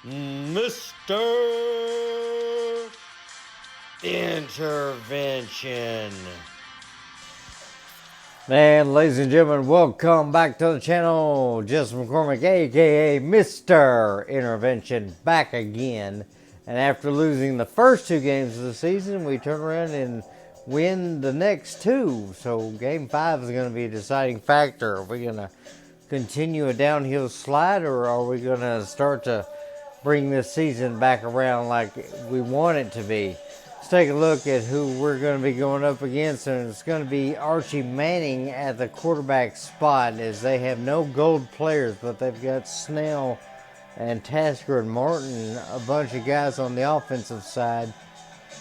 Mr. Intervention. And ladies and gentlemen, welcome back to the channel. Justin McCormick, aka Mr. Intervention, back again. And after losing the first two games of the season, we turn around and win the next two. So game 5 is going to be a deciding factor. Are we going to continue a downhill slide, or are we going to start to bring this season back around like we want it to be? Let's take a look at who we're going to be going up against, and it's going to be Archie Manning at the quarterback spot, as they have no gold players, but they've got Snell and Tasker and Martin, a bunch of guys on the offensive side,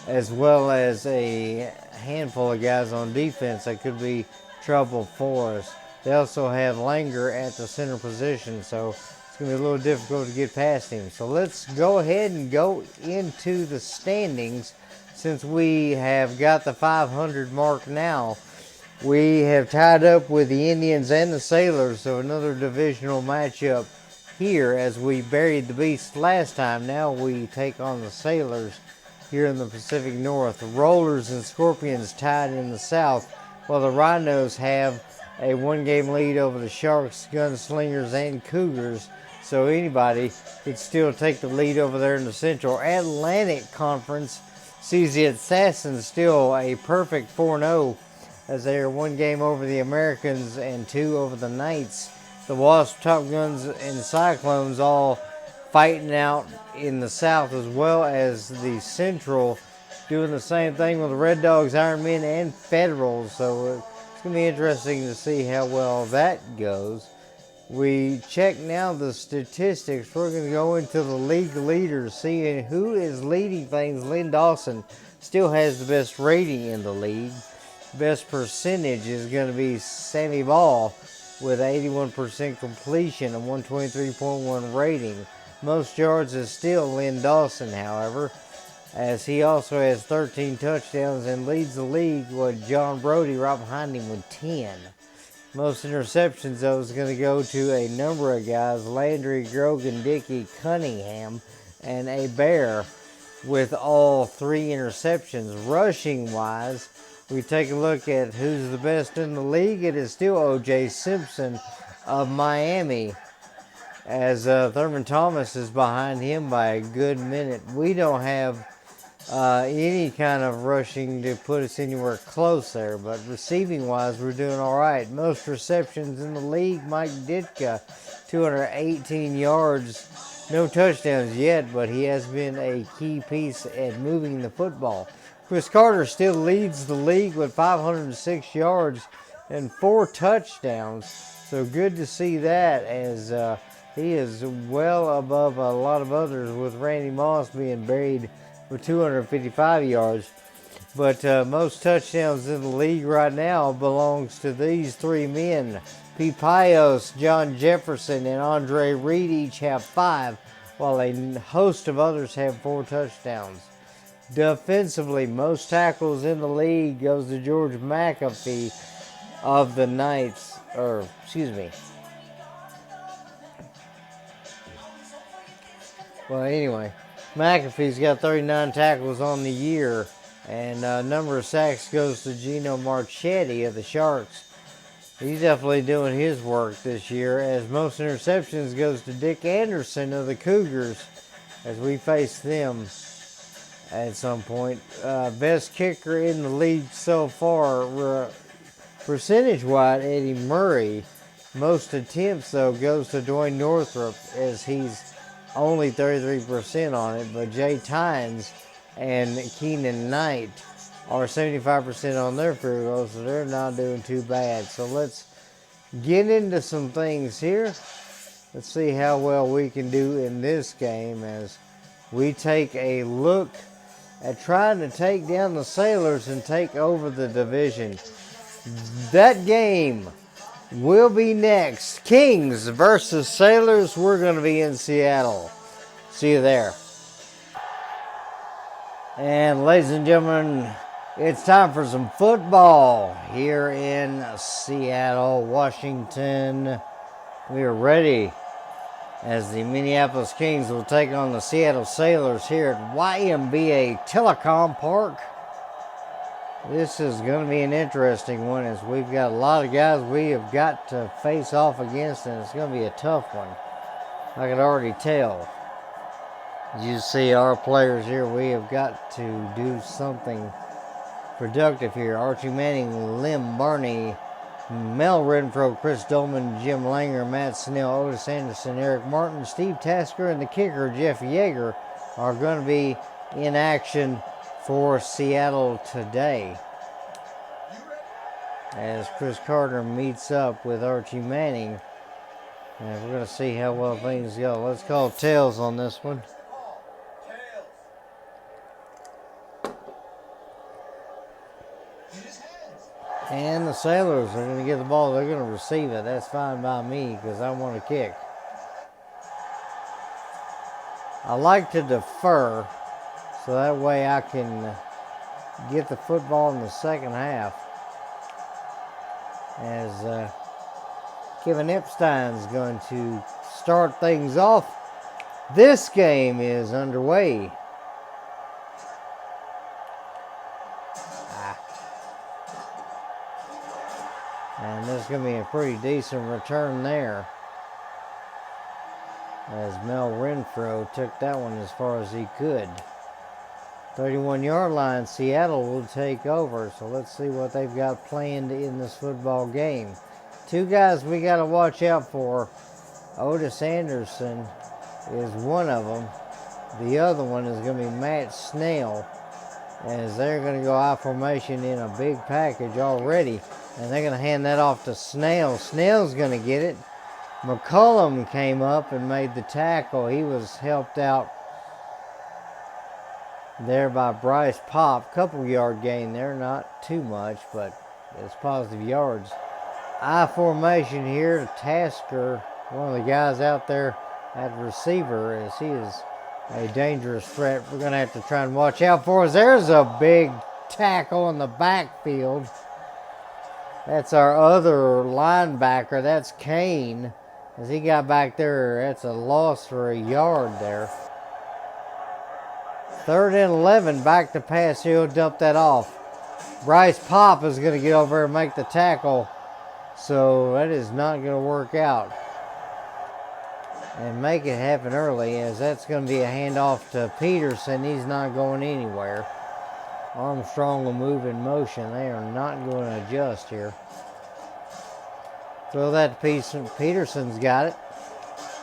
as well as a handful of guys on defense that could be trouble for us. They also have Langer at the center position, so it's going to be a little difficult to get past him. So let's go ahead and go into the standings. Since we have got the 500 mark now, we have tied up with the Indians and the Sailors, so another divisional matchup here, as we buried the Beast last time. Now we take on the Sailors here in the Pacific North. The Rollers and Scorpions tied in the South, while the Rhinos have a one-game lead over the Sharks, Gunslingers, and Cougars. So anybody could still take the lead over there in the Central Atlantic Conference. sees the Assassins still a perfect 4-0, as they are one game over the Americans and 2 over the Knights. The Wasp, Top Guns, and Cyclones all fighting out in the South, as well as the Central doing the same thing with the Red Dogs, Iron Men, and Federals. So it's going to be interesting to see how well that goes. We check now the statistics. We're going to go into the league leaders, seeing who is leading things. Lynn Dawson still has the best rating in the league. Best percentage is going to be Sammy Ball with 81% completion and 123.1 rating. Most yards is still Lynn Dawson, however, as he also has 13 touchdowns and leads the league with John Brody right behind him with 10. Most interceptions, though, is going to go to a number of guys: Landry, Grogan, Dickey, Cunningham, and a Bear with all 3 interceptions. Rushing-wise, we take a look at who's the best in the league. It is still O.J. Simpson of Miami, as Thurman Thomas is behind him by a good minute. We don't have any kind of rushing to put us anywhere close there, but receiving wise, we're doing all right. Most receptions in the league: Mike Ditka, 218 yards, no touchdowns yet, but he has been a key piece at moving the football. Chris Carter still leads the league with 506 yards and 4 touchdowns, so good to see that, as he is well above a lot of others, with Randy Moss being buried with 255 yards. But most touchdowns in the league right now belongs to these 3 men. Pete Pios, John Jefferson, and Andre Reed each have 5, while a host of others have 4 touchdowns. Defensively, most tackles in the league goes to George McAfee of the Knights, Well, anyway, McAfee's got 39 tackles on the year, and number of sacks goes to Gino Marchetti of the Sharks. He's definitely doing his work this year, as most interceptions goes to Dick Anderson of the Cougars, as we face them at some point. Best kicker in the league so far, percentage-wise, Eddie Murray. Most attempts, though, goes to Dwayne Northrup, as he's only 33% on it, but Jay Tynes and Keenan Knight are 75% on their field goals, so they're not doing too bad. So let's get into some things here. Let's see how well we can do in this game, as we take a look at trying to take down the Sailors and take over the division. That game will be next. Kings versus Sailors. We're going to be in Seattle. See you there. And ladies and gentlemen, it's time for some football here in Seattle, Washington. We are ready as the Minneapolis Kings will take on the Seattle Sailors here at YMBA Telecom Park. This is going to be an interesting one, as we've got a lot of guys we have got to face off against, and it's going to be a tough one. I can already tell. You see our players here, we have got to do something productive here. Archie Manning, Lim Barney, Mel Renfro, Chris Dolman, Jim Langer, Matt Snell, Otis Anderson, Eric Martin, Steve Tasker, and the kicker, Jeff Yeager, are going to be in action for Seattle today, as Chris Carter meets up with Archie Manning. And we're going to see how well things go. Let's call tails on this one. And the Sailors are going to get the ball. They're going to receive it. That's fine by me, because I want to kick. I like to defer, so that way I can get the football in the second half. As Kevin Epstein's going to start things off. This game is underway. And there's going to be a pretty decent return there, as Mel Renfro took that one as far as he could. 31-yard line, Seattle will take over. So let's see what they've got planned in this football game. Two guys we got to watch out for. Otis Anderson is one of them. The other one is going to be Matt Snell, as they're going to go I formation in a big package already. And they're going to hand that off to Snell. Snell's going to get it. McCullum came up and made the tackle. He was helped out there by Bryce Pop. Couple yard gain there, not too much, but it's positive yards. I formation here. Tasker, one of the guys out there at receiver, as he is a dangerous threat. We're going to have to try and watch out for us. There's a big tackle in the backfield. That's our other linebacker. That's Kane. As he got back there, that's a loss for a yard there. 3rd and 11, back to pass. He'll dump that off. Bryce Pop is going to get over and make the tackle. So that is not going to work out. And make it happen early, as that's going to be a handoff to Peterson. He's not going anywhere. Armstrong will move in motion. They are not going to adjust here. Throw that to Peterson. Peterson's got it.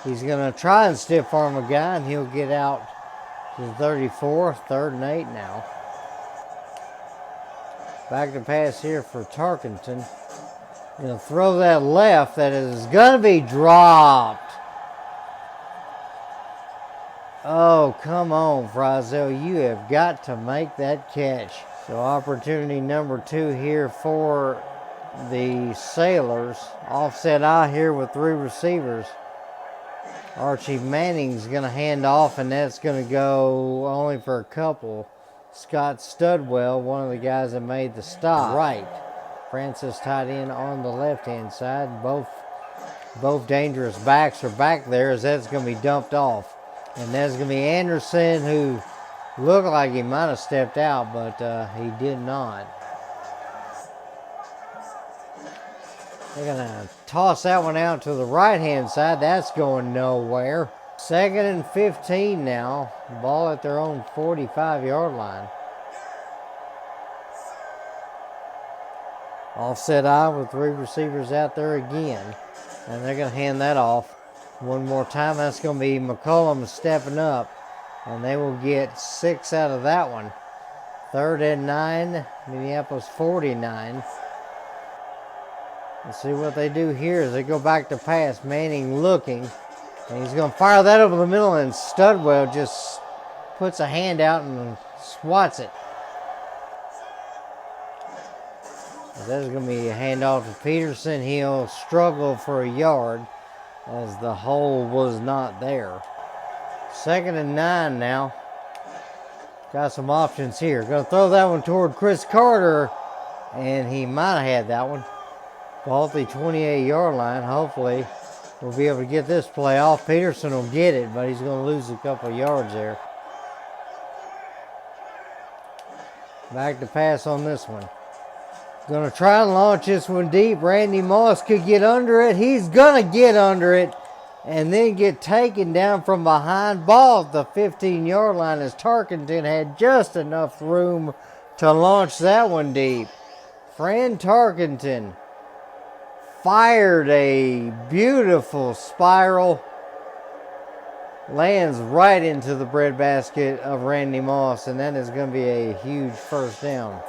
He's going to try and stiff arm a guy, and he'll get out to the 34. 3rd and 8 now. Back to pass here for Tarkenton. Going to throw that left. That is going to be dropped. Oh, come on, Frizzell. You have got to make that catch. So opportunity number 2 here for the Sailors. Offset I here with 3 receivers. Archie Manning's going to hand off, and that's going to go only for a couple. Scott Studwell, one of the guys that made the stop. Right. Francis tight end on the left-hand side. Both dangerous backs are back there, as that's going to be dumped off. And there's going to be Anderson, who looked like he might have stepped out, but he did not. They're going to toss that one out to the right-hand side. That's going nowhere. 2nd and 15 now. Ball at their own 45-yard line. Offset I with 3 receivers out there again. And they're going to hand that off. One more time, that's going to be McCullum stepping up, and they will get 6 out of that one. 3rd and 9, Minneapolis 49. Let's see what they do here as they go back to pass. Manning looking, and he's going to fire that over the middle, and Studwell just puts a hand out and swats it. That's going to be a handoff to Peterson. He'll struggle for a yard, as the hole was not there. 2nd and 9 now. Got some options here. Going to throw that one toward Chris Carter, and he might have had that one. Ball at the 28-yard line. Hopefully will be able to get this play off. Peterson will get it, but he's going to lose a couple yards there. Back to pass on this one. Going to try and launch this one deep. Randy Moss could get under it. He's going to get under it and then get taken down from behind. Ball at the 15-yard line as Tarkenton had just enough room to launch that one deep. Fran Tarkenton fired a beautiful spiral. Lands right into the breadbasket of Randy Moss, and that is going to be a huge first down.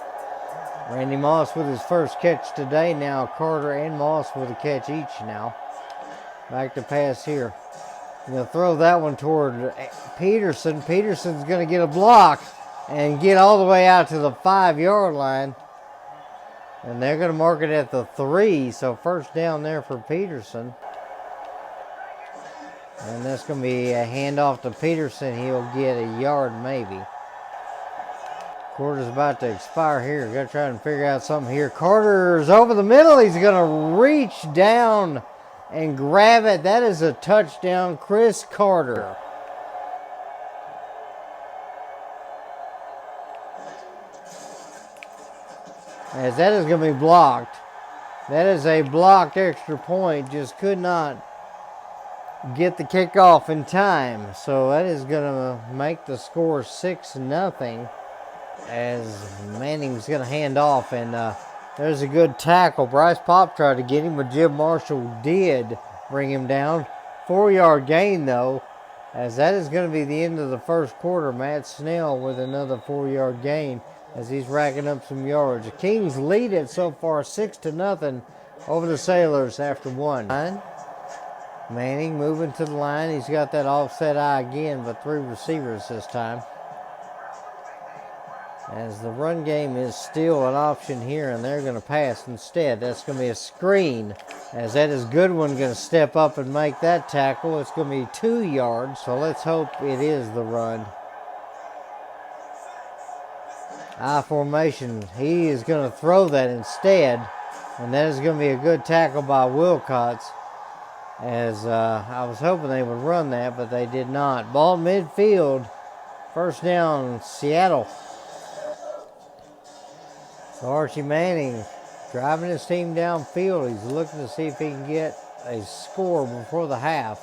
Randy Moss with his first catch today. Now Carter and Moss with a catch each now. Back to pass here. Going to throw that one toward Peterson. Peterson's going to get a block and get all the way out to the 5-yard line. And they're going to mark it at the 3, so first down there for Peterson. And that's going to be a handoff to Peterson. He'll get a yard maybe. Quarter's about to expire here. Got to try and figure out something here. Carter's over the middle. He's going to reach down and grab it. That is a touchdown, Chris Carter. As that is going to be blocked. That is a blocked extra point. Just could not get the kickoff in time. So that is going to make the score 6-0 as Manning's going to hand off. And there's a good tackle. Bryce Pop tried to get him, but Jim Marshall did bring him down. 4-yard gain, though, as that is going to be the end of the first quarter. Matt Snell with another 4-yard gain as he's racking up some yards. The Kings lead it so far 6-0 over the Sailors after one. Manning moving to the line. He's got that offset eye again, but 3 receivers this time. As the run game is still an option here, and they're going to pass instead. That's going to be a screen, as that is Goodwin going to step up and make that tackle. It's going to be 2 yards, so let's hope it is the run. I formation. He is going to throw that instead, and that is going to be a good tackle by Wilcox. As I was hoping they would run that, but they did not. Ball midfield. First down, Seattle. So Archie Manning driving his team downfield. He's looking to see if he can get a score before the half.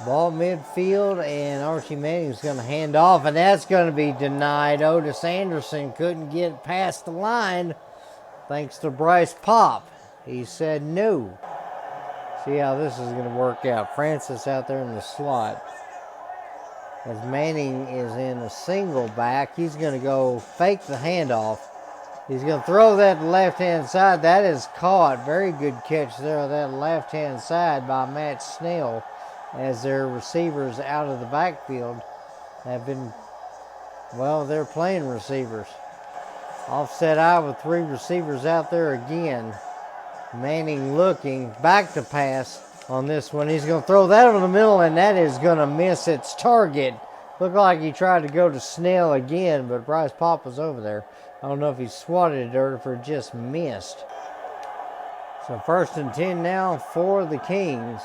Ball midfield, and Archie Manning's going to hand off, and that's going to be denied. Otis Anderson couldn't get past the line thanks to Bryce Pop. He said no. See how this is going to work out. Francis out there in the slot. As Manning is in a single back, he's going to go fake the handoff. He's going to throw that left-hand side. That is caught. Very good catch there on that left-hand side by Matt Snell, as their receivers out of the backfield have been, well, they're playing receivers. Offset eye with 3 receivers out there again. Manning looking back to pass on this one. He's going to throw that over the middle, and that is going to miss its target. Looked like he tried to go to Snell again, but Bryce Pop was over there. I don't know if he swatted it or if it just missed. So 1st and 10 now for the Kings.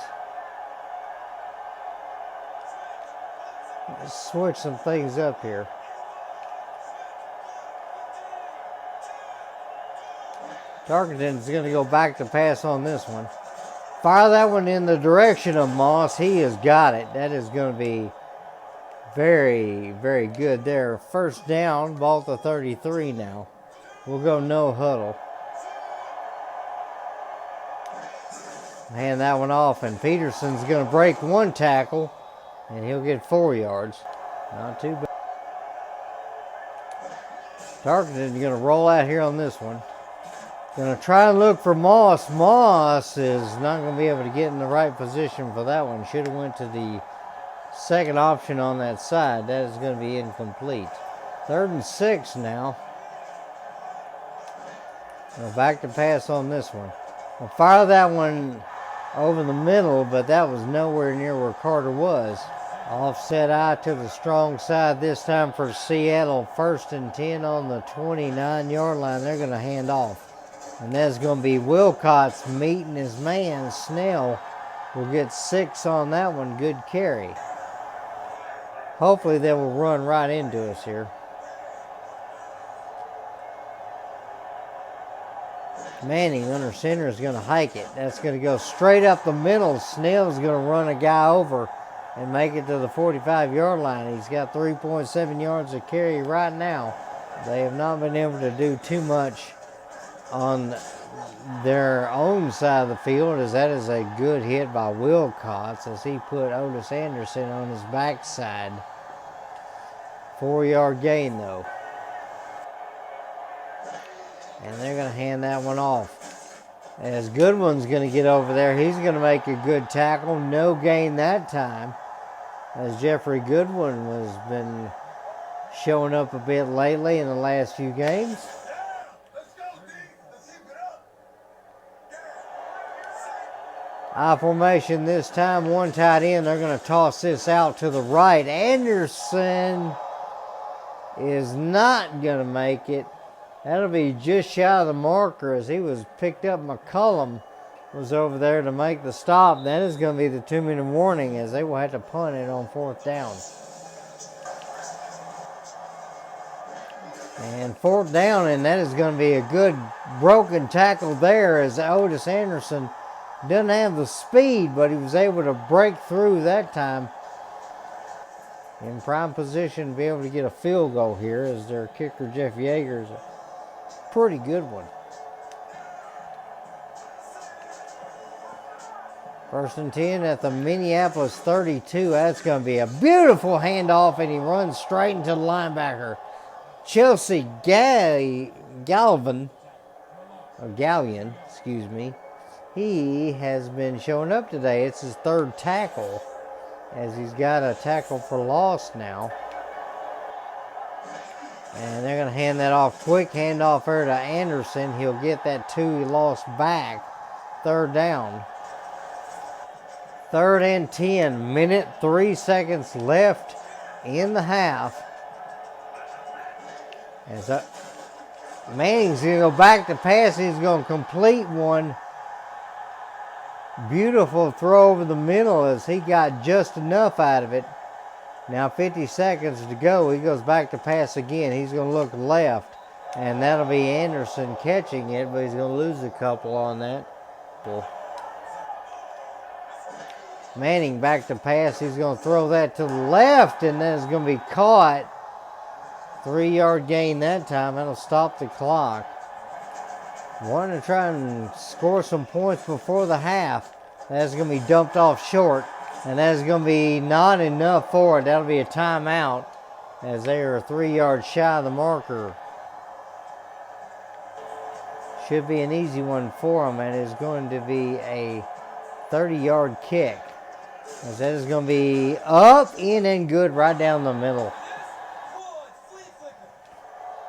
Let's switch some things up here. Tarkenton's going to go back to pass on this one. Fire that one in the direction of Moss. He has got it. That is going to be very, very good there. First down, ball to 33 now. We'll go no huddle. Hand that one off, and Peterson's going to break 1 tackle, and he'll get 4 yards. Not too bad. Tarkenton's going to roll out here on this one. Going to try and look for Moss. Moss is not going to be able to get in the right position for that one. Should have went to the second option on that side. That is going to be incomplete. 3rd and 6 now. Back to pass on this one. I'll fire that one over the middle, but that was nowhere near where Carter was. Offset eye to the strong side this time for Seattle. 1st and 10 on the 29-yard line. They're going to hand off. And that's going to be Wilcox meeting his man. Snell will get 6 on that one. Good carry. Hopefully they will run right into us here. Manning under center is going to hike it. That's going to go straight up the middle. Snell's going to run a guy over and make it to the 45-yard line. He's got 3.7 yards of carry right now. They have not been able to do too much on their own side of the field, as that is a good hit by Wilcox as he put Otis Anderson on his backside. 4-yard gain though. And they're going to hand that one off. As Goodwin's going to get over there, he's going to make a good tackle. No gain that time, as Jeffrey Goodwin has been showing up a bit lately in the last few games. I formation this time, one tight end. They're going to toss this out to the right. Anderson is not going to make it. That'll be just shy of the marker as he was picked up. McCullum was over there to make the stop. That is going to be the 2-minute warning as they will have to punt it on 4th down. And 4th down, and that is going to be a good broken tackle there as Otis Anderson doesn't have the speed, but he was able to break through that time. In prime position to be able to get a field goal here as their kicker, Jeff Yeager's a pretty good one. 1st and 10 at the Minneapolis 32. That's going to be a beautiful handoff, and he runs straight into the linebacker, Chelsea Gallion, excuse me. He has been showing up today. It's his 3rd tackle, as he's got a tackle for loss now. And they're going to hand that off. Quick handoff here to Anderson. He'll get that 2 he lost back. 3rd down. 3rd and 10. Minute 3 seconds left in the half. As Manning's going to go back to pass. He's going to complete one. Beautiful throw over the middle as he got just enough out of it. Now 50 seconds to go. He goes back to pass again. He's going to look left. And that'll be Anderson catching it, but he's going to lose a couple on that. Manning back to pass. He's going to throw that to the left, and then it's going to be caught. 3-yard gain that time. That'll stop the clock. Wanting to try and score some points before the half. That's going to be dumped off short. And that is going to be not enough for it. That'll be a timeout as they are 3 yards shy of the marker. Should be an easy one for them, and it's going to be a 30-yard kick. As that is going to be up, in, and good right down the middle.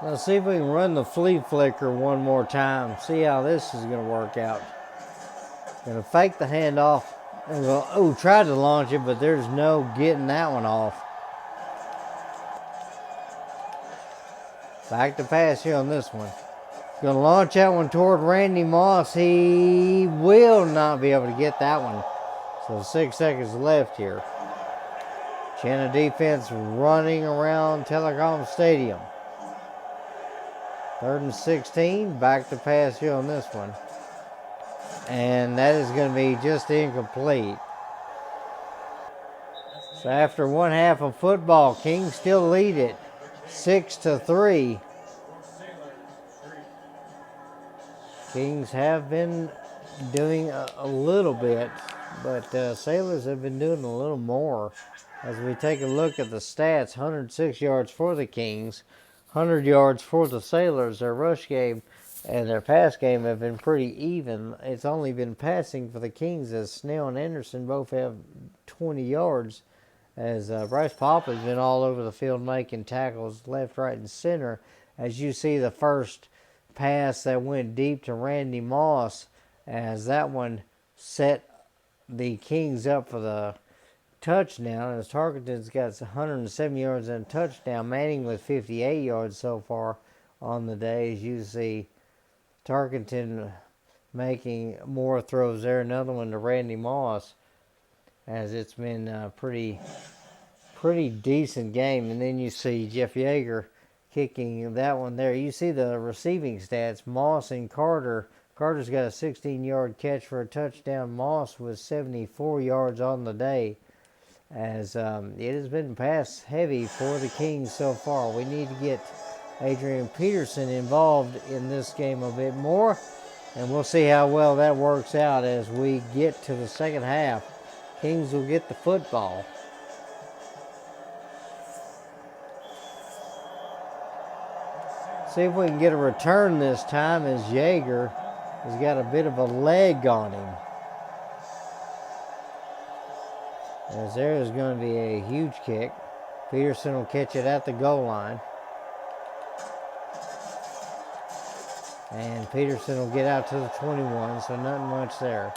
Let's see if we can run the flea flicker one more time. See how this is going to work out. Going to fake the handoff. And go, tried to launch it, but there's no getting that one off. Back to pass here on this one. Going to launch that one toward Randy Moss. He will not be able to get that one. So 6 seconds left here. China defense running around Telecom Stadium. 3rd and 16. Back to pass here on this one. And that is going to be just incomplete. So after one half of football, Kings still lead it 6-3. Kings have been doing a little bit, but Sailors have been doing a little more. As we take a look at the stats, 106 yards for the Kings, 100 yards for the Sailors. Their rush game and their pass game have been pretty even. It's only been passing for the Kings as Snell and Anderson both have 20 yards. As Bryce Papa has been all over the field making tackles left, right, and center. As you see the first pass that went deep to Randy Moss, as that one set the Kings up for the touchdown. As Tarkenton's got 107 yards and a touchdown. Manning with 58 yards so far on the day. As you see Tarkenton making more throws there. Another one to Randy Moss, as it's been a pretty decent game. And then you see Jeff Yeager kicking that one there. You see the receiving stats. Moss and Carter. Carter's got a 16-yard catch for a touchdown. Moss was 74 yards on the day, as it has been pass heavy for the Kings so far. We need to get Adrian Peterson involved in this game a bit more, and we'll see how well that works out as we get to the second half. Kings will get the football. See if we can get a return this time, as Yeager has got a bit of a leg on him. As there is going to be a huge kick. Peterson will catch it at the goal line. And Peterson will get out to the 21, so nothing much there.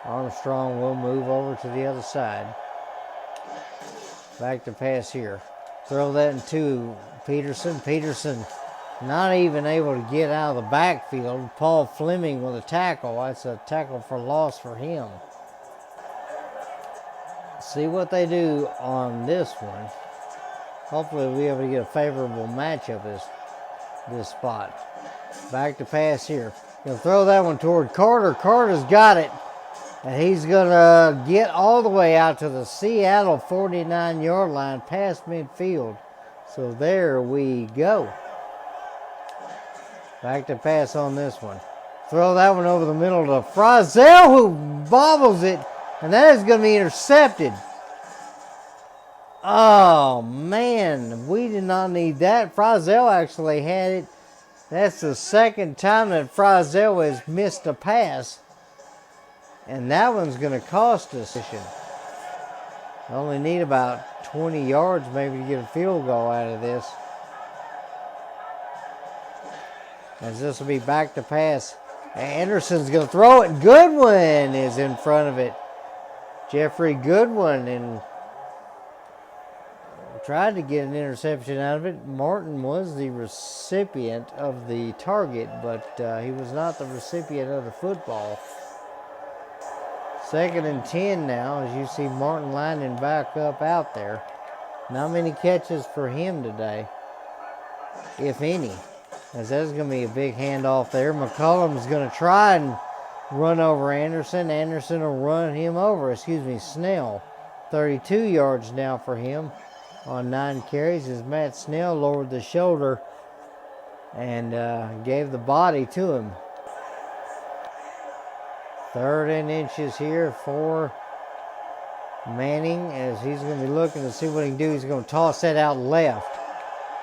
Armstrong will move over to the other side. Back to pass here. Throw that into Peterson. Peterson not even able to get out of the backfield. Paul Fleming with a tackle. That's a tackle for loss for him. See what they do on this one. Hopefully we'll be able to get a favorable matchup this spot. Back to pass here. He'll throw that one toward Carter. Carter's got it. And he's going to get all the way out to the Seattle 49-yard line past midfield. So there we go. Back to pass on this one. Throw that one over the middle to Frizzell, who bobbles it. And that is going to be intercepted. Oh, man. We did not need that. Frizzell actually had it. That's the second time that Frizzell has missed a pass. And that one's going to cost us. Only need about 20 yards maybe to get a field goal out of this. As this will be back to pass. Anderson's going to throw it. Goodwin is in front of it. Jeffrey Goodwin, and tried to get an interception out of it. Martin was the recipient of the target, but he was not the recipient of the football. 2nd and 10 now, as you see Martin lining back up out there. Not many catches for him today, if any, as that's going to be a big handoff there. McCollum's going to try and run over Anderson. Anderson will run him over. Snell. 32 yards now for him on 9 carries as Matt Snell lowered the shoulder and gave the body to him. 3rd and inches here for Manning, as he's going to be looking to see what he can do. He's going to toss that out left.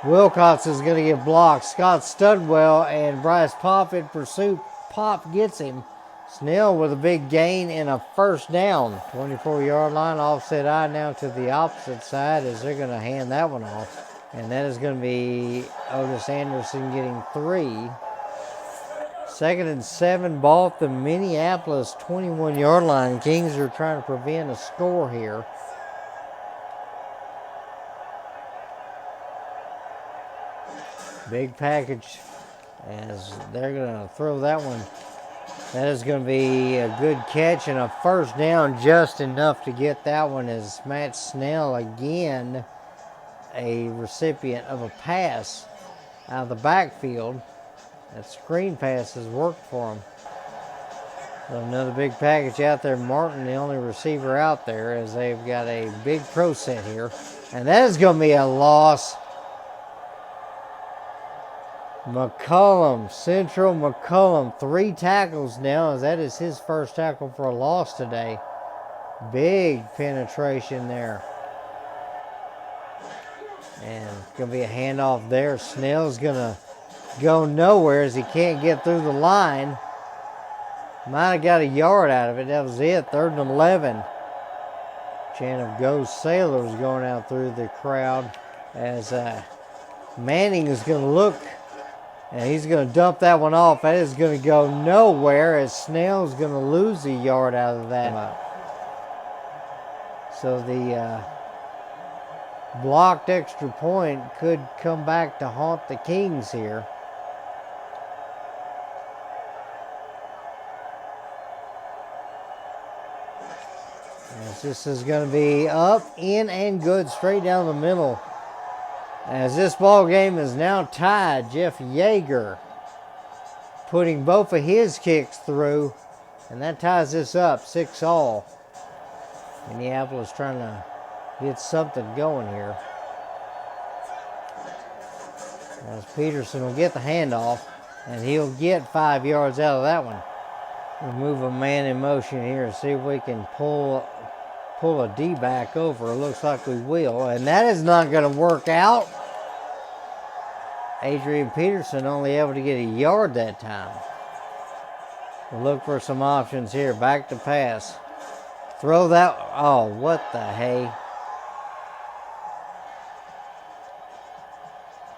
Wilcox is going to get blocked. Scott Studwell and Bryce Pop in pursuit. Pop gets him. Snell with a big gain and a first down. 24-yard line, offset eye now to the opposite side as they're going to hand that one off. And that is going to be Otis Anderson getting 3. 2nd and 7, ball at the Minneapolis 21-yard line. Kings are trying to prevent a score here. Big package as they're going to throw that one. That is going to be a good catch and a first down, just enough to get that one, as Matt Snell again a recipient of a pass out of the backfield. That screen pass has worked for him. So another big package out there. Martin, the only receiver out there, as they've got a big pro set here. And that is going to be a loss. Central McCollum, 3 tackles now, as that is his first tackle for a loss today. Big penetration there. And it's going to be a handoff there. Snell's going to go nowhere as he can't get through the line. Might have got a yard out of it. That was it. 3rd and 11. Chant of Go Sailors going out through the crowd as Manning is going to look. And he's going to dump that one off. That is going to go nowhere as Snell's going to lose a yard out of that. So the blocked extra point could come back to haunt the Kings here. This is going to be up, in, and good, straight down the middle. As this ball game is now tied, Jeff Yeager putting both of his kicks through, and that ties this up 6-all. Minneapolis trying to get something going here. As Peterson will get the handoff, and he'll get 5 yards out of that one. We'll move a man in motion here and see if we can pull a D back over. It looks like we will, and that is not going to work out. Adrian Peterson only able to get a yard that time. We'll look for some options here. Back to pass. Throw that. Oh, what the hey.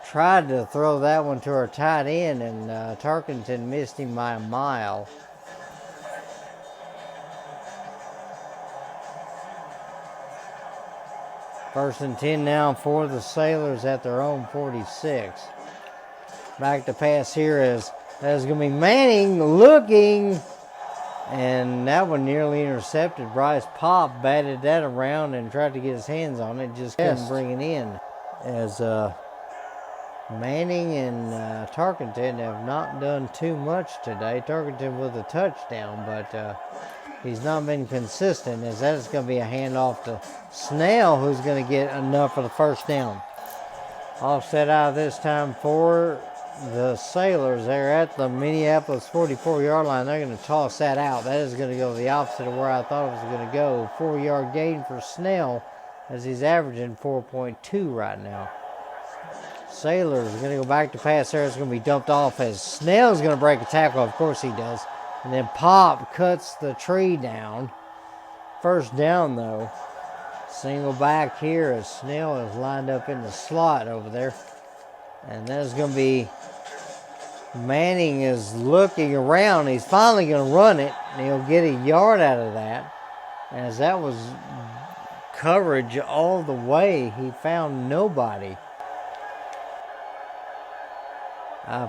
Tried to throw that one to our tight end, and Tarkenton missed him by a mile. First and 10 now for the Sailors at their own 46. Back to pass here is that's going to be Manning looking, and that one nearly intercepted. Bryce Pop batted that around and tried to get his hands on it, just couldn't bring it in. As Manning and Tarkenton have not done too much today. Tarkenton with a touchdown, but he's not been consistent, as that is going to be a handoff to Snell, who's going to get enough for the first down. Offset out of this time for the Sailors. They're at the Minneapolis 44-yard line. They're going to toss that out. That is going to go the opposite of where I thought it was going to go. 4-yard gain for Snell, as he's averaging 4.2 right now. Sailors are going to go back to pass there. It's going to be dumped off as Snell's going to break a tackle. Of course he does. And then Pop cuts the tree down. First down, though. Single back here as Snell is lined up in the slot over there. And that's going to be Manning is looking around. He's finally going to run it, and he'll get a yard out of that. As that was coverage all the way. He found nobody.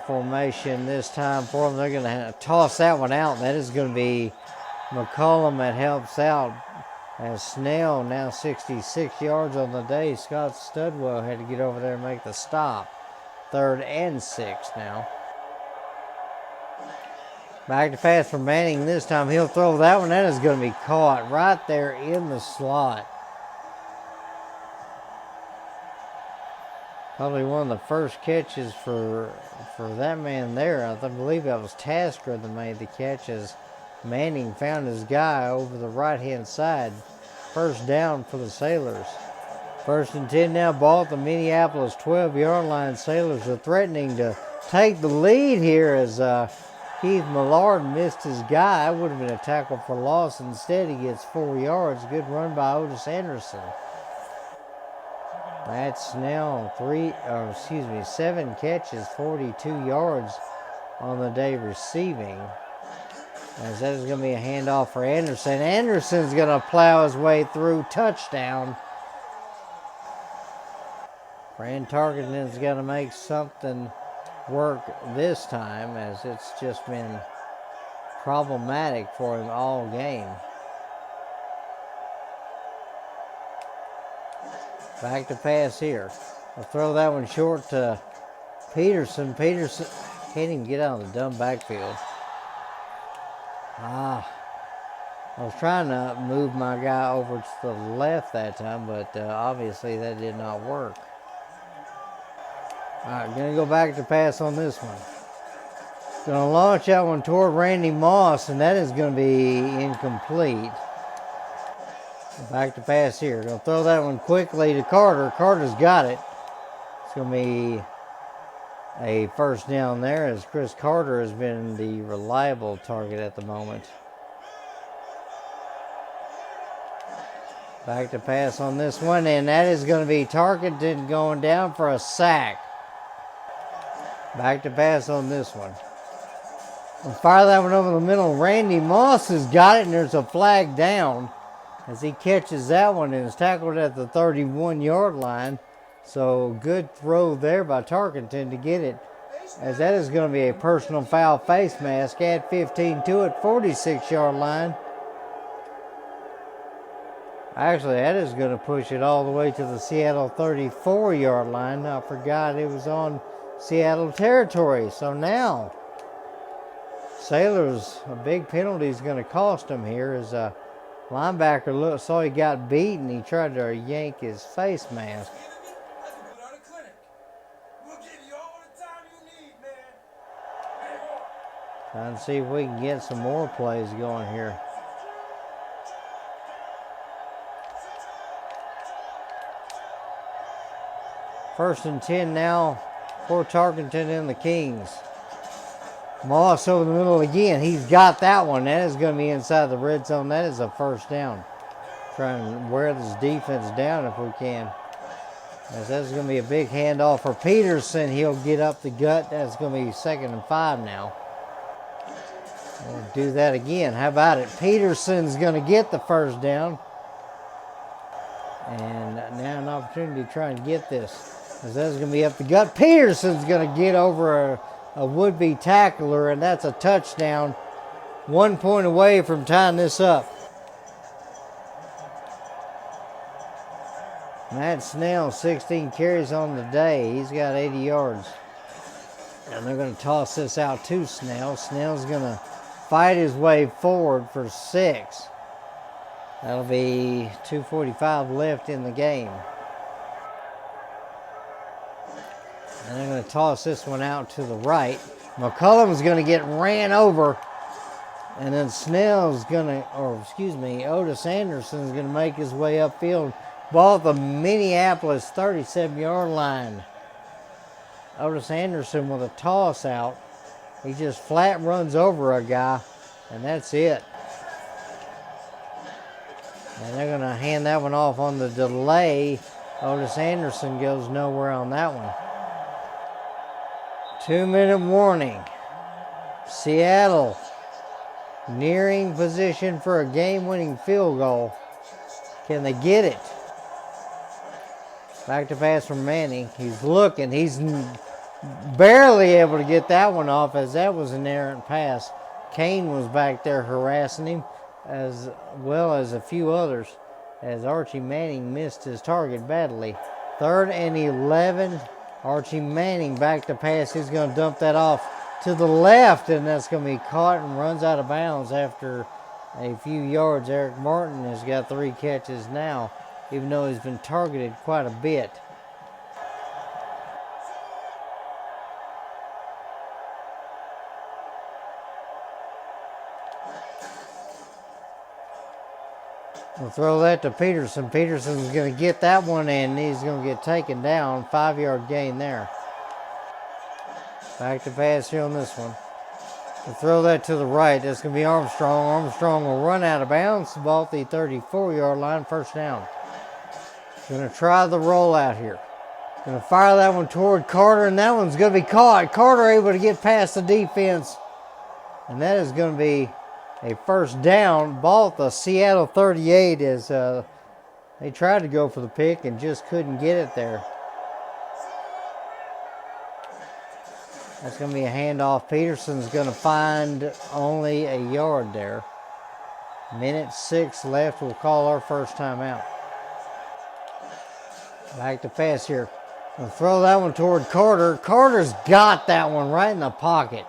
Formation this time for them. They're going to toss that one out. That is going to be McCollum that helps out. As Snell now 66 yards on the day. Scott Studwell had to get over there and make the stop. 3rd and 6 now. Back to pass for Manning this time. He'll throw that one. That is going to be caught right there in the slot. Probably one of the first catches for that man there. I believe that was Tasker that made the catch, as Manning found his guy over the right-hand side. First down for the Sailors. 1st and 10 now, ball at the Minneapolis 12-yard line. Sailors are threatening to take the lead here as Keith Millard missed his guy. Would have been a tackle for loss. Instead, he gets 4 yards. Good run by Otis Anderson. That's now 7 catches, 42 yards on the day receiving. As that is going to be a handoff for Anderson. Anderson's going to plow his way through. Touchdown. Fran Tarkenton's got to make something work this time, as it's just been problematic for him all game. Back to pass here. I'll throw that one short to Peterson. Peterson can't even get out of the dumb backfield. I was trying to move my guy over to the left that time, but obviously that did not work. All right, going to go back to pass on this one. Going to launch that one toward Randy Moss, and that is going to be incomplete. Back to pass here. Going to throw that one quickly to Carter. Carter's got it. It's going to be a first down there, as Chris Carter has been the reliable target at the moment. Back to pass on this one, and that is going to be Tarkenton going down for a sack. Back to pass on this one. We'll fire that one over the middle. Randy Moss has got it, and there's a flag down as he catches that one and is tackled at the 31-yard line. So good throw there by Tarkenton to get it, as that is going to be a personal foul face mask. Add 15 to it, 46-yard line. Actually, that is going to push it all the way to the Seattle 34-yard line. I forgot it was on Seattle territory. So now, Sailors, a big penalty is going to cost him here. As a linebacker saw he got beat and he tried to yank his face mask. Trying to see if we can get some more plays going here. First and 10 now for Tarkenton and the Kings. Moss over the middle again. He's got that one. That is going to be inside the red zone. That is a first down. Trying to wear this defense down if we can. As that's going to be a big handoff for Peterson. He'll get up the gut. That's going to be 2nd and 5 now. We'll do that again. How about it? Peterson's going to get the first down. And now an opportunity to try and get this. As that's going to be up the gut. Peterson's going to get over a would-be tackler, and that's a touchdown. 1 point away from tying this up. Matt Snell, 16 carries on the day. He's got 80 yards. And they're going to toss this out to Snell. Snell's going to fight his way forward for 6. That'll be 2:45 left in the game. And they're going to toss this one out to the right. McCullum's going to get ran over. And then Snell's going to, Otis Anderson's going to make his way upfield. Ball at the Minneapolis 37-yard line. Otis Anderson with a toss out. He just flat runs over a guy, and that's it. And they're going to hand that one off on the delay. Otis Anderson goes nowhere on that one. 2-minute warning. Seattle nearing position for a game-winning field goal. Can they get it? Back to pass from Manning. He's looking. He's barely able to get that one off, as that was an errant pass. Kane was back there harassing him, as well as a few others, as Archie Manning missed his target badly. 3rd and 11. Archie Manning back to pass. He's going to dump that off to the left, and that's going to be caught and runs out of bounds after a few yards. Eric Martin has got 3 catches now, even though he's been targeted quite a bit. We'll throw that to Peterson. Peterson's going to get that one, and he's going to get taken down. 5-yard gain there. Back to pass here on this one. We'll throw that to the right. That's going to be Armstrong. Armstrong will run out of bounds. Ball at the 34-yard line. First down. Going to try the rollout here. Going to fire that one toward Carter, and that one's going to be caught. Carter able to get past the defense, and that is going to be a first down. Ball at the Seattle 38 as they tried to go for the pick and just couldn't get it there. That's going to be a handoff. Peterson's going to find only a yard there. 1:06 left. We'll call our first timeout. Back to pass here. We'll throw that one toward Carter. Carter's got that one right in the pocket.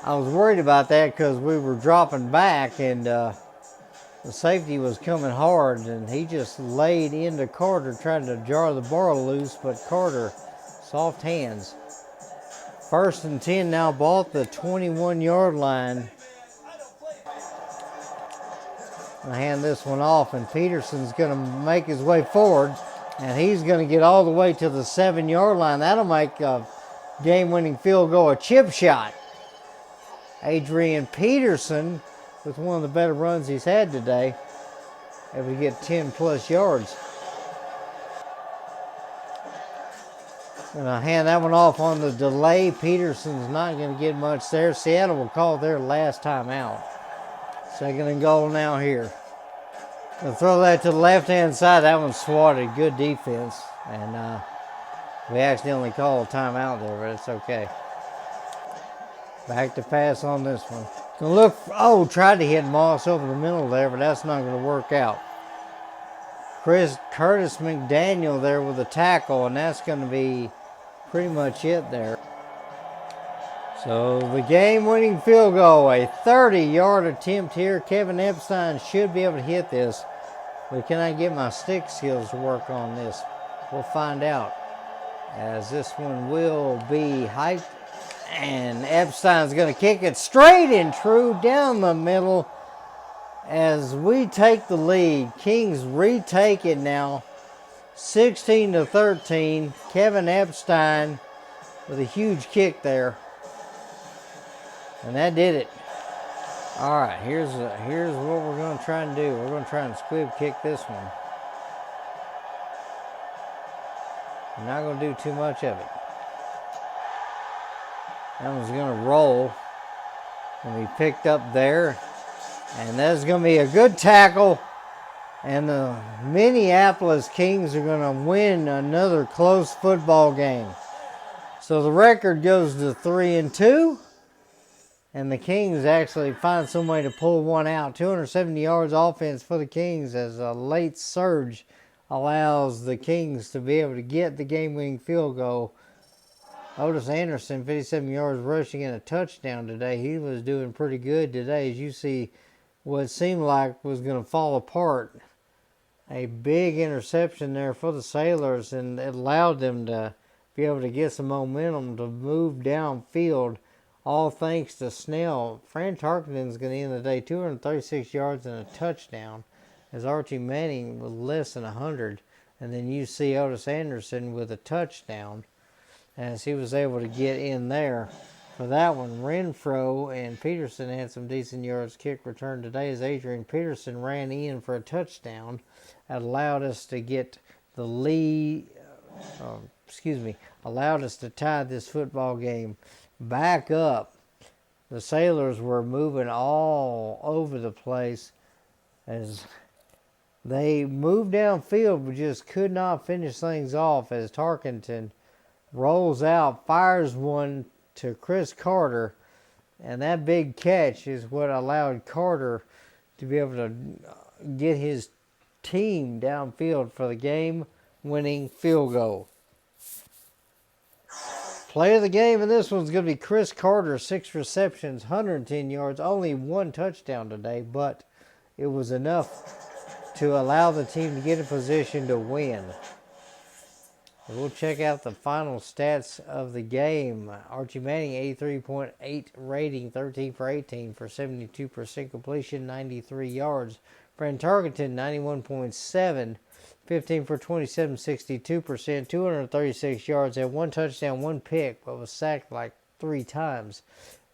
I was worried about that because we were dropping back, and the safety was coming hard, and he just laid into Carter trying to jar the ball loose, but Carter, soft hands. 1st and 10 now, ball at the 21-yard line. I'll hand this one off, and Peterson's going to make his way forward, and he's going to get all the way to the 7-yard line. That'll make a game-winning field goal, a chip shot. Adrian Peterson, with one of the better runs he's had today, able to get 10-plus yards. And I hand that one off on the delay. Peterson's not going to get much there. Seattle will call their last timeout. 2nd and goal now here. We'll throw that to the left-hand side. That one's swatted. Good defense. And we accidentally called a timeout there, but it's okay. Back to pass on this one. Gonna look, oh, tried to hit Moss over the middle there, but that's not going to work out. Curtis McDaniel there with a tackle, and that's going to be pretty much it there. So the game-winning field goal, a 30-yard attempt here. Kevin Epstein should be able to hit this. But can I get my stick skills to work on this? We'll find out, as this one will be hyped. And Epstein's going to kick it straight and true down the middle as we take the lead. Kings retake it now, 16-13. Kevin Epstein with a huge kick there. And that did it. All right, here's what we're going to try and do. We're going to try and squib kick this one. I'm not going to do too much of it. That one's going to roll and be picked up there. And that's going to be a good tackle. And the Minneapolis Kings are going to win another close football game. So the record goes to 3-2. And the Kings actually find some way to pull one out. 270 yards offense for the Kings as a late surge allows the Kings to be able to get the game-winning field goal. Otis Anderson, 57 yards rushing and a touchdown today. He was doing pretty good today. As you see, what seemed like was going to fall apart. A big interception there for the Sailors, and it allowed them to be able to get some momentum to move downfield. All thanks to Snell. Fran Tarkenton's going to end the day 236 yards and a touchdown, as Archie Manning with less than 100. And then you see Otis Anderson with a touchdown, as he was able to get in there for that one. Renfro and Peterson had some decent yards kick return today, as Adrian Peterson ran in for a touchdown. That allowed us to get the lead, allowed us to tie this football game back up. The Sailors were moving all over the place as they moved downfield, but just could not finish things off, as Tarkenton rolls out, fires one to Chris Carter, and that big catch is what allowed Carter to be able to get his team downfield for the game-winning field goal. Play of the game, and this one's going to be Chris Carter, 6 receptions, 110 yards, only 1 touchdown today, but it was enough to allow the team to get in position to win. We'll check out the final stats of the game. Archie Manning, 83.8 rating, 13 for 18 for 72% completion, 93 yards. Fran Tarkenton, 91.7, 15 for 27, 62%, 236 yards, had 1 touchdown, 1 pick, but was sacked like 3 times.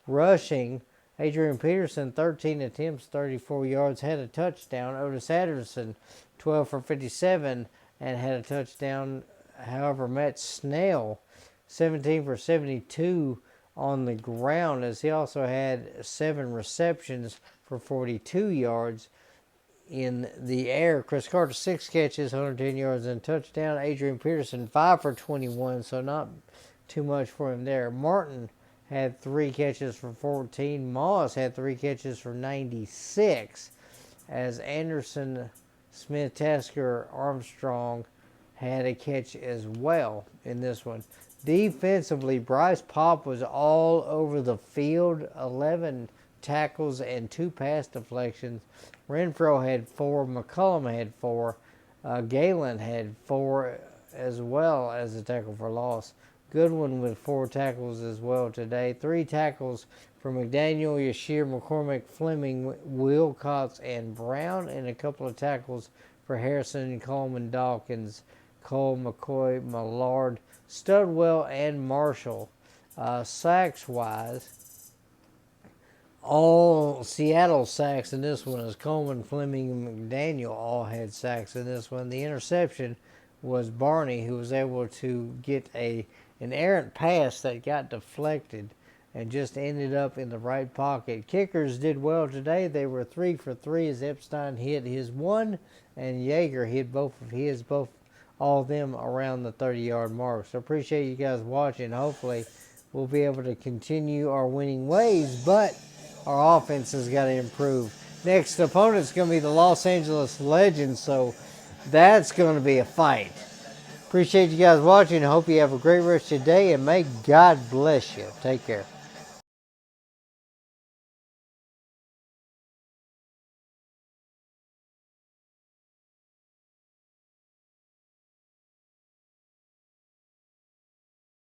Rushing, Adrian Peterson, 13 attempts, 34 yards, had a touchdown. Otis Anderson, 12 for 57, and had a touchdown. However, Matt Snell, 17 for 72 on the ground, as he also had 7 receptions for 42 yards. In the air, Chris Carter, 6 catches, 110 yards, and a touchdown. Adrian Peterson, 5 for 21, so not too much for him there. Martin had 3 catches for 14. Moss had 3 catches for 96. As Anderson, Smith, Tasker, Armstrong had a catch as well in this one. Defensively, Bryce Popp was all over the field, 11 tackles and 2 pass deflections. Renfro had 4, McCullum had 4, Galen had 4 as well as a tackle for loss. Goodwin with 4 tackles as well today. 3 tackles for McDaniel, Yashir, McCormick, Fleming, Wilcox, and Brown, and a couple of tackles for Harrison, Coleman, Dawkins, Cole, McCoy, Millard, Studwell, and Marshall. Sacks-wise, all Seattle sacks in this one, as Coleman, Fleming, and McDaniel all had sacks in this one. The interception was Barney, who was able to get an errant pass that got deflected and just ended up in the right pocket. Kickers did well today. They were 3 for 3, as Epstein hit his one and Yeager hit both of his, all of them around the 30-yard mark. So appreciate you guys watching. Hopefully we'll be able to continue our winning ways, but Our offense has got to improve. Next opponent's going to be the Los Angeles Legends, so that's going to be a fight. Appreciate you guys watching. I hope you have a great rest of your day, and may God bless you. Take care.